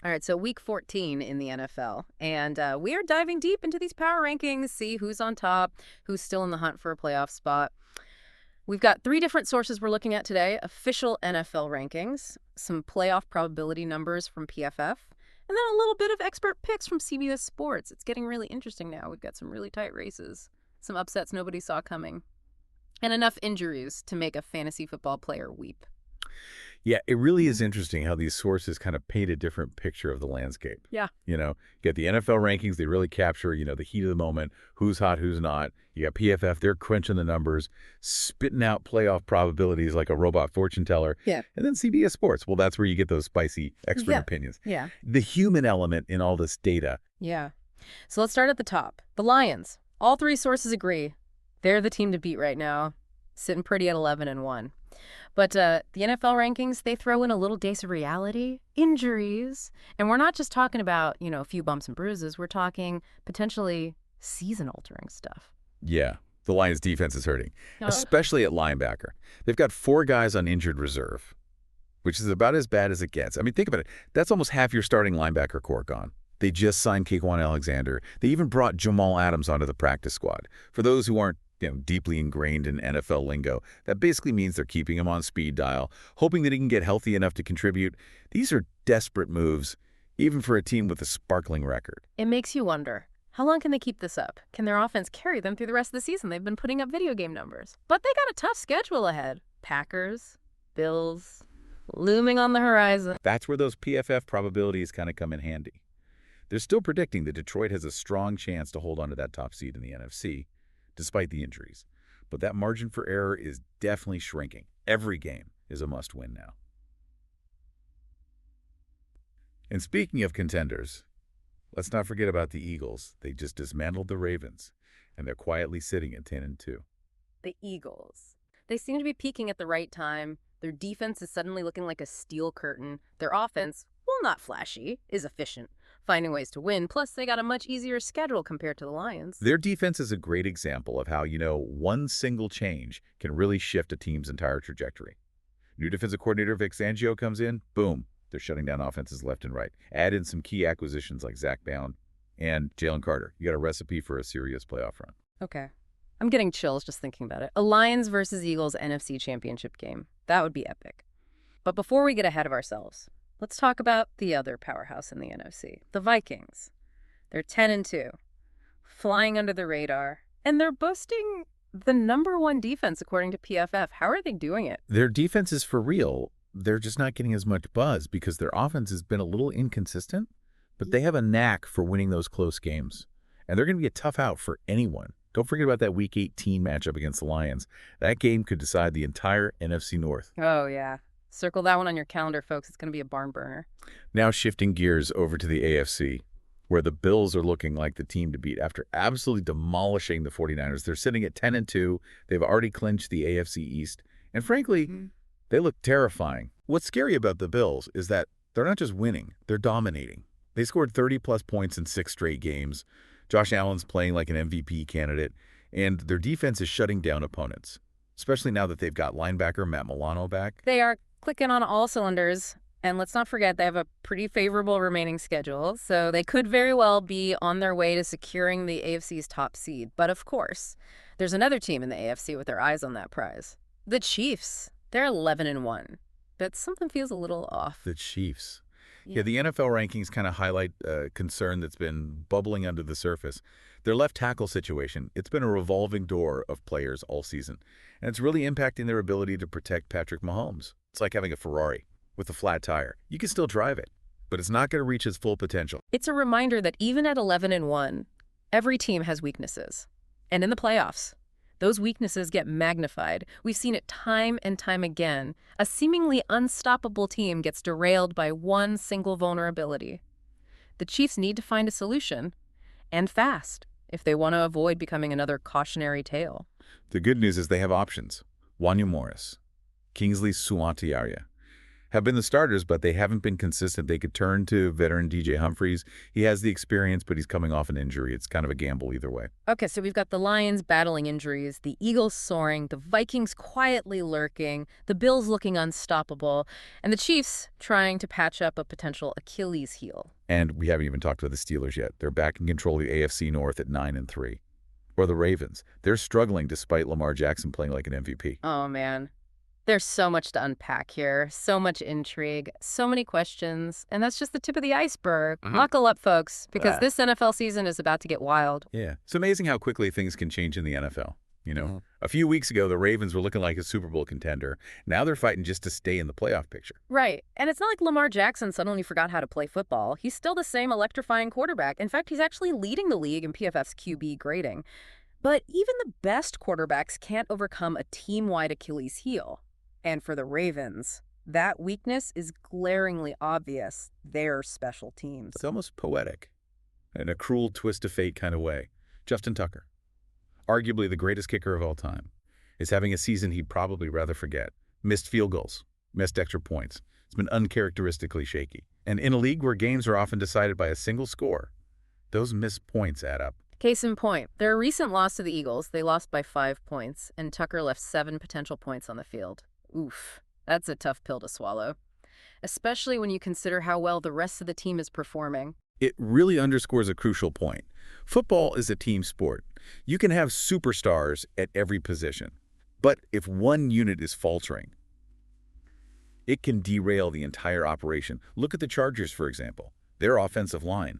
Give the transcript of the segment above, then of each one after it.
All right, so week 14 in the NFL, and we are diving deep into these power rankings, see who's on top, who's still in the hunt for a playoff spot. We've got three different sources we're looking at today: official NFL rankings, some playoff probability numbers from PFF, and then a little bit of expert picks from CBS Sports. It's getting really interesting now. We've got some really tight races, some upsets nobody saw coming, and enough injuries to make a fantasy football player weep. Yeah, it really is interesting how these sources kind of paint a different picture of the landscape. Yeah. You get the NFL rankings, they really capture, the heat of the moment, who's hot, who's not. You got PFF, they're crunching the numbers, spitting out playoff probabilities like a robot fortune teller. Yeah. And then CBS Sports, well, that's where you get those spicy expert opinions. Yeah. The human element in all this data. Yeah. So let's start at the top. The Lions. All three sources agree. They're the team to beat right now, sitting pretty at 11-1. But the NFL rankings, they throw in a little dose of reality, injuries. And we're not just talking about, a few bumps and bruises. We're talking potentially season-altering stuff. Yeah, the Lions defense is hurting, especially at linebacker. They've got 4 guys on injured reserve, which is about as bad as it gets. I mean, think about it. That's almost half your starting linebacker core gone. They just signed K'Wan Alexander. They even brought Jamal Adams onto the practice squad. For those who aren't deeply ingrained in NFL lingo, that basically means they're keeping him on speed dial, hoping that he can get healthy enough to contribute. These are desperate moves, even for a team with a sparkling record. It makes you wonder, how long can they keep this up? Can their offense carry them through the rest of the season? They've been putting up video game numbers. But they got a tough schedule ahead. Packers, Bills, looming on the horizon. That's where those PFF probabilities kind of come in handy. They're still predicting that Detroit has a strong chance to hold on to that top seed in the NFC, despite the injuries. But that margin for error is definitely shrinking. Every game is a must-win now. And speaking of contenders, let's not forget about the Eagles. They just dismantled the Ravens, and they're quietly sitting at 10-2. The Eagles. They seem to be peaking at the right time. Their defense is suddenly looking like a steel curtain. Their offense, while not flashy, is efficient, finding ways to win. Plus, they got a much easier schedule compared to the Lions. Their defense is a great example of how, one single change can really shift a team's entire trajectory. New defensive coordinator Vic Fangio comes in, boom, they're shutting down offenses left and right. Add in some key acquisitions like Zach Bound and Jalen Carter. You got a recipe for a serious playoff run. Okay. I'm getting chills just thinking about it. A Lions versus Eagles NFC Championship game. That would be epic. But before we get ahead of ourselves, let's talk about the other powerhouse in the NFC, the Vikings. They're 10-2, flying under the radar, and they're boasting the #1 defense according to PFF. How are they doing it? Their defense is for real. They're just not getting as much buzz because their offense has been a little inconsistent, but they have a knack for winning those close games. And they're going to be a tough out for anyone. Don't forget about that Week 18 matchup against the Lions. That game could decide the entire NFC North. Oh, yeah. Circle that one on your calendar, folks. It's going to be a barn burner. Now shifting gears over to the AFC, where the Bills are looking like the team to beat after absolutely demolishing the 49ers. They're sitting at 10-2. They've already clinched the AFC East. And frankly, they look terrifying. What's scary about the Bills is that they're not just winning, they're dominating. They scored 30-plus points in 6 straight games. Josh Allen's playing like an MVP candidate, and their defense is shutting down opponents, especially now that they've got linebacker Matt Milano back. They are clicking on all cylinders. And let's not forget, they have a pretty favorable remaining schedule, so they could very well be on their way to securing the AFC's top seed. But of course, there's another team in the AFC with their eyes on that prize. The Chiefs. They're 11-1, but something feels a little off. The Chiefs. Yeah, the NFL rankings kind of highlight a concern that's been bubbling under the surface. Their left tackle situation, it's been a revolving door of players all season, and it's really impacting their ability to protect Patrick Mahomes. It's like having a Ferrari with a flat tire. You can still drive it, but it's not going to reach its full potential. It's a reminder that even at 11-1, every team has weaknesses. And in the playoffs, those weaknesses get magnified. We've seen it time and time again. A seemingly unstoppable team gets derailed by one single vulnerability. The Chiefs need to find a solution, and fast, if they want to avoid becoming another cautionary tale. The good news is they have options. Wanya Morris, Kingsley Suwantiaria. have been the starters, but they haven't been consistent. They could turn to veteran DJ Humphries. He has the experience, but he's coming off an injury. It's kind of a gamble either way. Okay, so we've got the Lions battling injuries, the Eagles soaring, the Vikings quietly lurking, the Bills looking unstoppable, and the Chiefs trying to patch up a potential Achilles heel. And we haven't even talked about the Steelers yet. They're back in control of the AFC North at 9-3. Or the Ravens. They're struggling despite Lamar Jackson playing like an MVP. Oh, man. There's so much to unpack here, so much intrigue, so many questions, and that's just the tip of the iceberg. Buckle up, folks, because this NFL season is about to get wild. Yeah. It's amazing how quickly things can change in the NFL. A few weeks ago, the Ravens were looking like a Super Bowl contender. Now they're fighting just to stay in the playoff picture. Right, and it's not like Lamar Jackson suddenly forgot how to play football. He's still the same electrifying quarterback. In fact, he's actually leading the league in PFF's QB grading. But even the best quarterbacks can't overcome a team-wide Achilles heel. And for the Ravens, that weakness is glaringly obvious. They're special teams. It's almost poetic, in a cruel twist of fate kind of way. Justin Tucker, arguably the greatest kicker of all time, is having a season he'd probably rather forget. Missed field goals, missed extra points. It's been uncharacteristically shaky. And in a league where games are often decided by a single score, those missed points add up. Case in point, their recent loss to the Eagles, they lost by 5 points, and Tucker left 7 potential points on the field. Oof, that's a tough pill to swallow, especially when you consider how well the rest of the team is performing. It really underscores a crucial point. Football is a team sport. You can have superstars at every position, but if one unit is faltering, it can derail the entire operation. Look at the Chargers, for example. Their offensive line,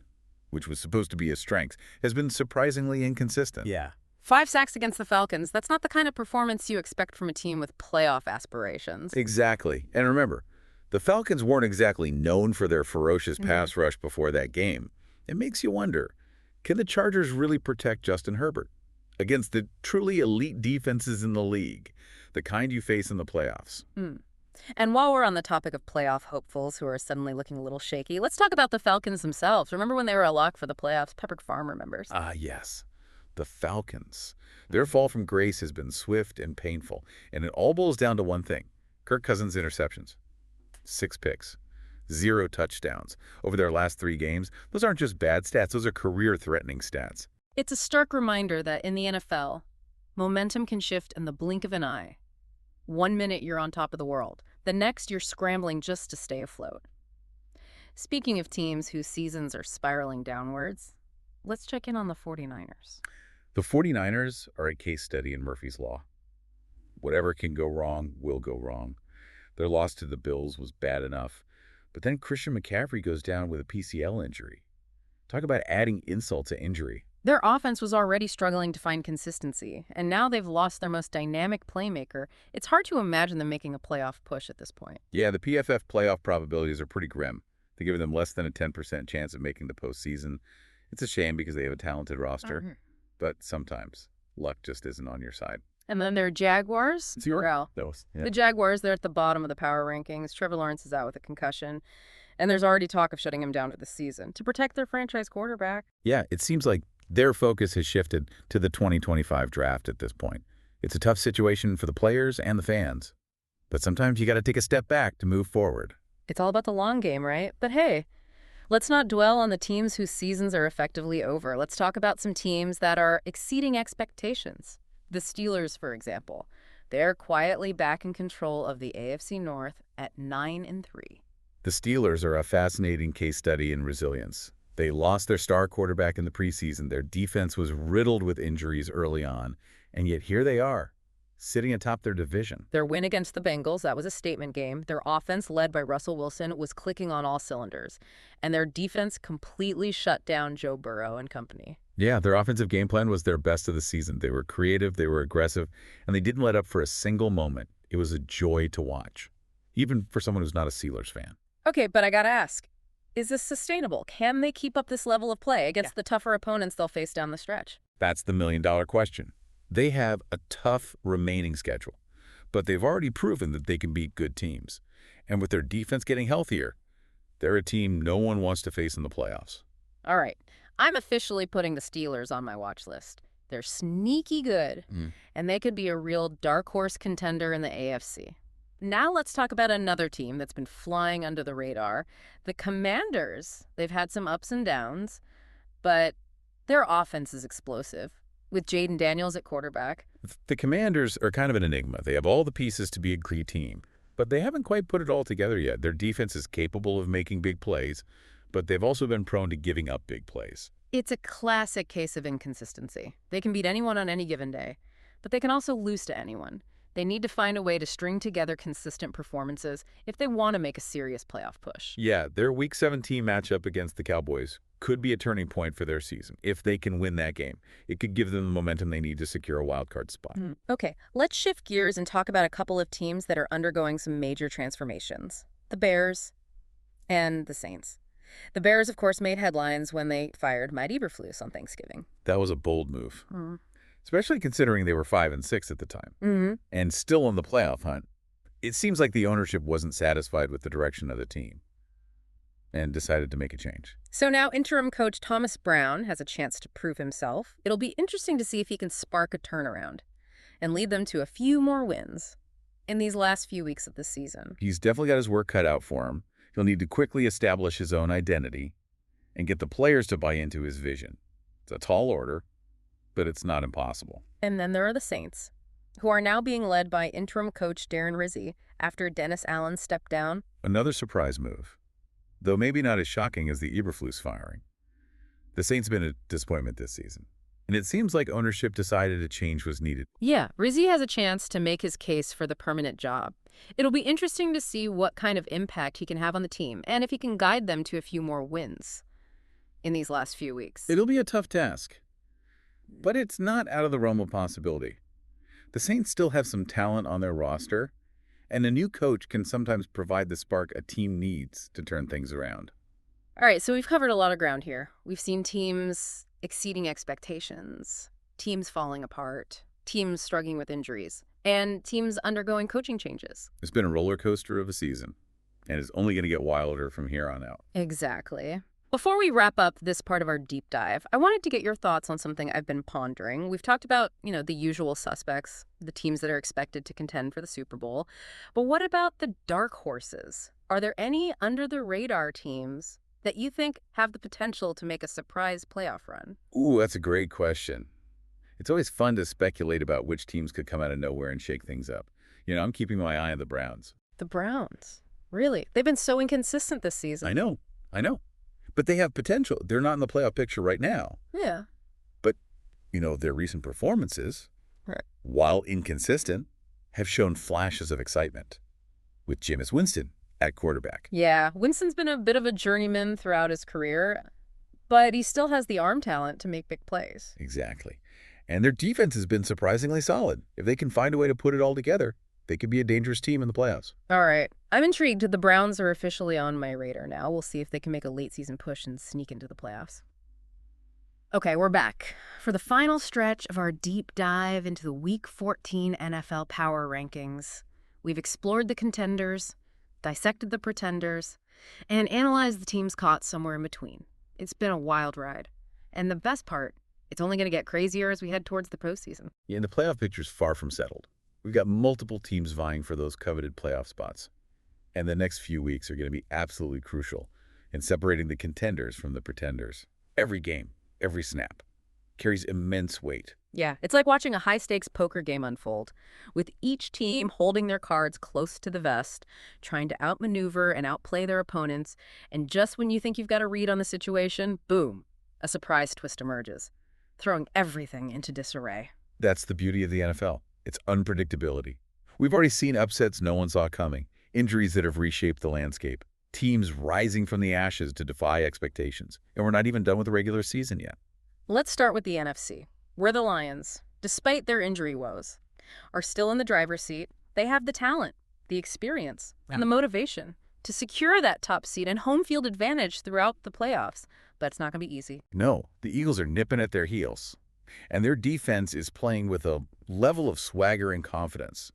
which was supposed to be a strength, has been surprisingly inconsistent. Yeah. 5 sacks against the Falcons, that's not the kind of performance you expect from a team with playoff aspirations. Exactly. And remember, the Falcons weren't exactly known for their ferocious pass rush before that game. It makes you wonder, can the Chargers really protect Justin Herbert against the truly elite defenses in the league, the kind you face in the playoffs? And while we're on the topic of playoff hopefuls who are suddenly looking a little shaky, let's talk about the Falcons themselves. Remember when they were a lock for the playoffs? Peppered Farm remembers. Ah, yes. The Falcons. Their fall from grace has been swift and painful, and it all boils down to one thing. Kirk Cousins' interceptions. 6 picks. 0 touchdowns. Over their last 3 games, those aren't just bad stats, those are career-threatening stats. It's a stark reminder that in the NFL, momentum can shift in the blink of an eye. 1 minute you're on top of the world. The next you're scrambling just to stay afloat. Speaking of teams whose seasons are spiraling downwards, let's check in on the 49ers. The 49ers are a case study in Murphy's Law. Whatever can go wrong will go wrong. Their loss to the Bills was bad enough, but then Christian McCaffrey goes down with a PCL injury. Talk about adding insult to injury. Their offense was already struggling to find consistency, and now they've lost their most dynamic playmaker. It's hard to imagine them making a playoff push at this point. Yeah, the PFF playoff probabilities are pretty grim. They give them less than a 10% chance of making the postseason. It's a shame because they have a talented roster, but sometimes luck just isn't on your side. And then there are Jaguars. It's your Well, those. the Jaguars, they're at the bottom of the power rankings. Trevor Lawrence is out with a concussion, and there's already talk of shutting him down for the season to protect their franchise quarterback. Yeah, it seems like their focus has shifted to the 2025 draft at this point. It's a tough situation for the players and the fans, but sometimes you got to take a step back to move forward. It's all about the long game, right? But hey, let's not dwell on the teams whose seasons are effectively over. Let's talk about some teams that are exceeding expectations. The Steelers, for example. They're quietly back in control of the AFC North at 9-3. The Steelers are a fascinating case study in resilience. They lost their star quarterback in the preseason. Their defense was riddled with injuries early on, and yet here they are, sitting atop their division. Their win against the Bengals, that was a statement game. Their offense, led by Russell Wilson, was clicking on all cylinders. And their defense completely shut down Joe Burrow and company. Yeah, their offensive game plan was their best of the season. They were creative, they were aggressive, and they didn't let up for a single moment. It was a joy to watch, even for someone who's not a Steelers fan. Okay, but I gotta ask, is this sustainable? Can they keep up this level of play against the tougher opponents they'll face down the stretch? That's the million-dollar question. They have a tough remaining schedule, but they've already proven that they can beat good teams. And with their defense getting healthier, they're a team no one wants to face in the playoffs. All right, I'm officially putting the Steelers on my watch list. They're sneaky good, and they could be a real dark horse contender in the AFC. Now let's talk about another team that's been flying under the radar. The Commanders. They've had some ups and downs, but their offense is explosive, with Jaden Daniels at quarterback. The Commanders are kind of an enigma. They have all the pieces to be a great team, but they haven't quite put it all together yet. Their defense is capable of making big plays, but they've also been prone to giving up big plays. It's a classic case of inconsistency. They can beat anyone on any given day, but they can also lose to anyone. They need to find a way to string together consistent performances if they want to make a serious playoff push. Yeah, their Week 17 matchup against the Cowboys could be a turning point for their season. If they can win that game, it could give them the momentum they need to secure a wild card spot. Okay, let's shift gears and talk about a couple of teams that are undergoing some major transformations. The Bears and the Saints. The Bears, of course, made headlines when they fired Matt Eberflus on Thanksgiving. That was a bold move, especially considering they were 5-6 at the time and still in the playoff hunt. It seems like the ownership wasn't satisfied with the direction of the team and decided to make a change. So now interim coach Thomas Brown has a chance to prove himself. It'll be interesting to see if he can spark a turnaround and lead them to a few more wins in these last few weeks of the season. He's definitely got his work cut out for him. He'll need to quickly establish his own identity and get the players to buy into his vision. It's a tall order, but it's not impossible. And then there are the Saints, who are now being led by interim coach Darren Rizzi after Dennis Allen stepped down. Another surprise move, though maybe not as shocking as the Eberflus firing. The Saints have been a disappointment this season, and it seems like ownership decided a change was needed. Yeah, Rizzi has a chance to make his case for the permanent job. It'll be interesting to see what kind of impact he can have on the team and if he can guide them to a few more wins in these last few weeks. It'll be a tough task, but it's not out of the realm of possibility. The Saints still have some talent on their roster, and a new coach can sometimes provide the spark a team needs to turn things around. All right, so we've covered a lot of ground here. We've seen teams exceeding expectations, teams falling apart, teams struggling with injuries, and teams undergoing coaching changes. It's been a roller coaster of a season, and it's only going to get wilder from here on out. Exactly. Before we wrap up this part of our deep dive, I wanted to get your thoughts on something I've been pondering. We've talked about, the usual suspects, the teams that are expected to contend for the Super Bowl. But what about the dark horses? Are there any under-the-radar teams that you think have the potential to make a surprise playoff run? Ooh, that's a great question. It's always fun to speculate about which teams could come out of nowhere and shake things up. I'm keeping my eye on the Browns. The Browns? Really? They've been so inconsistent this season. I know. But they have potential. They're not in the playoff picture right now. Yeah. But, their recent performances, Right. while inconsistent, have shown flashes of excitement, with Jameis Winston at quarterback. Yeah, Winston's been a bit of a journeyman throughout his career, but he still has the arm talent to make big plays. Exactly. And their defense has been surprisingly solid. If they can find a way to put it all together, they could be a dangerous team in the playoffs. All right. I'm intrigued. The Browns are officially on my radar now. We'll see if they can make a late season push and sneak into the playoffs. Okay, we're back for the final stretch of our deep dive into the Week 14 NFL Power Rankings. We've explored the contenders, dissected the pretenders, and analyzed the teams caught somewhere in between. It's been a wild ride. And the best part, it's only going to get crazier as we head towards the postseason. Yeah, and the playoff picture's far from settled. We've got multiple teams vying for those coveted playoff spots. And the next few weeks are going to be absolutely crucial in separating the contenders from the pretenders. Every game, every snap, carries immense weight. Yeah, it's like watching a high-stakes poker game unfold, with each team holding their cards close to the vest, trying to outmaneuver and outplay their opponents, and just when you think you've got a read on the situation, boom, a surprise twist emerges, throwing everything into disarray. That's the beauty of the NFL. It's unpredictability. We've already seen upsets no one saw coming, injuries that have reshaped the landscape, teams rising from the ashes to defy expectations, and we're not even done with the regular season yet. Let's start with the NFC, where the Lions, despite their injury woes, are still in the driver's seat. They have the talent, the experience, and the motivation to secure that top seed and home field advantage throughout the playoffs, but it's not going to be easy. No, the Eagles are nipping at their heels, and their defense is playing with a level of swagger and confidence.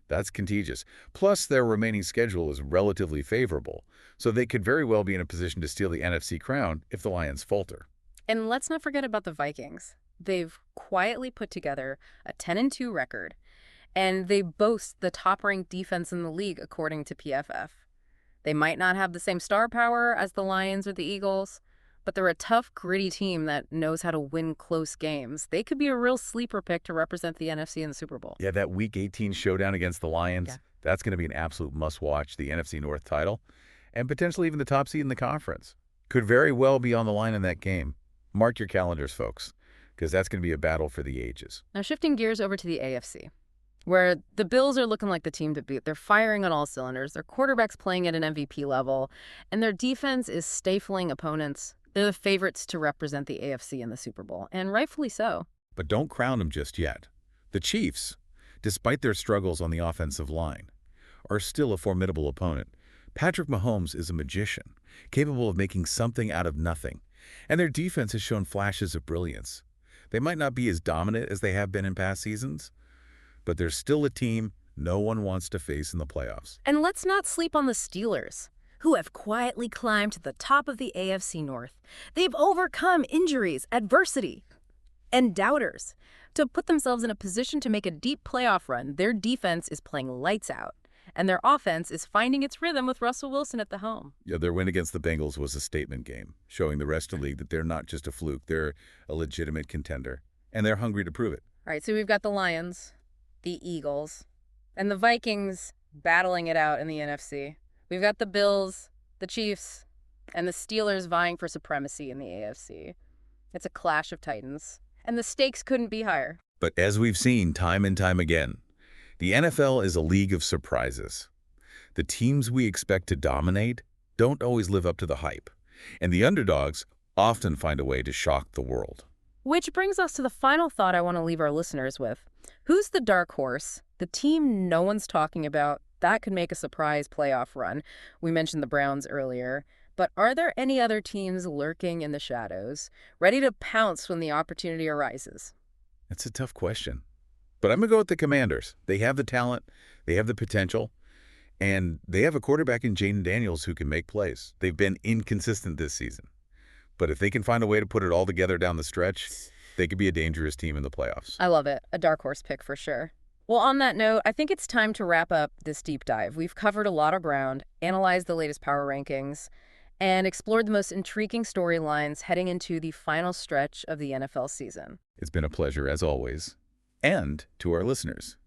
That's contagious. Plus, their remaining schedule is relatively favorable, so they could very well be in a position to steal the NFC crown if the Lions falter. And let's not forget about the Vikings. They've quietly put together a 10-2 record, and they boast the top-ranked defense in the league, according to PFF. They might not have the same star power as the Lions or the Eagles, but they're a tough, gritty team that knows how to win close games. They could be a real sleeper pick to represent the NFC in the Super Bowl. Yeah, that Week 18 showdown against the Lions, Yeah. that's going to be an absolute must-watch, the NFC North title, and potentially even the top seed in the conference. Could very well be on the line in that game. Mark your calendars, folks, because that's going to be a battle for the ages. Now, shifting gears over to the AFC, where the Bills are looking like the team to beat. They're firing on all cylinders. Their quarterback's playing at an MVP level, and their defense is stifling opponents. They're the favorites to represent the AFC in the Super Bowl, and rightfully so. But don't crown them just yet. The Chiefs, despite their struggles on the offensive line, are still a formidable opponent. Patrick Mahomes is a magician, capable of making something out of nothing, and their defense has shown flashes of brilliance. They might not be as dominant as they have been in past seasons, but they're still a team no one wants to face in the playoffs. And let's not sleep on the Steelers, who have quietly climbed to the top of the AFC North. They've overcome injuries, adversity, and doubters to put themselves in a position to make a deep playoff run. Their defense is playing lights out, and their offense is finding its rhythm with Russell Wilson at the helm. Yeah, their win against the Bengals was a statement game, showing the rest of the league that they're not just a fluke, they're a legitimate contender, and they're hungry to prove it. All right, so we've got the Lions, the Eagles, and the Vikings battling it out in the NFC. We've got the Bills, the Chiefs, and the Steelers vying for supremacy in the AFC. It's a clash of titans, and the stakes couldn't be higher. But as we've seen time and time again, the NFL is a league of surprises. The teams we expect to dominate don't always live up to the hype, and the underdogs often find a way to shock the world. Which brings us to the final thought I want to leave our listeners with. Who's the dark horse, the team no one's talking about, that could make a surprise playoff run? We mentioned the Browns earlier, but are there any other teams lurking in the shadows, ready to pounce when the opportunity arises? It's a tough question. But I'm going to go with the Commanders. They have the talent, they have the potential, and they have a quarterback in Jaden Daniels who can make plays. They've been inconsistent this season. But if they can find a way to put it all together down the stretch, they could be a dangerous team in the playoffs. I love it. A dark horse pick for sure. Well, on that note, I think it's time to wrap up this deep dive. We've covered a lot of ground, analyzed the latest power rankings, and explored the most intriguing storylines heading into the final stretch of the NFL season. It's been a pleasure, as always. And to our listeners,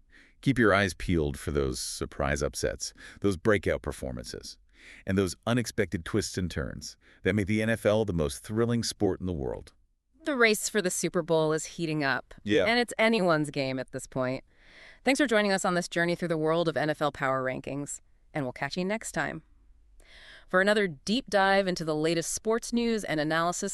keep your eyes peeled for those surprise upsets, those breakout performances, and those unexpected twists and turns that make the NFL the most thrilling sport in the world. The race for the Super Bowl is heating up, and it's anyone's game at this point. Thanks for joining us on this journey through the world of NFL power rankings, and we'll catch you next time for another deep dive into the latest sports news and analysis of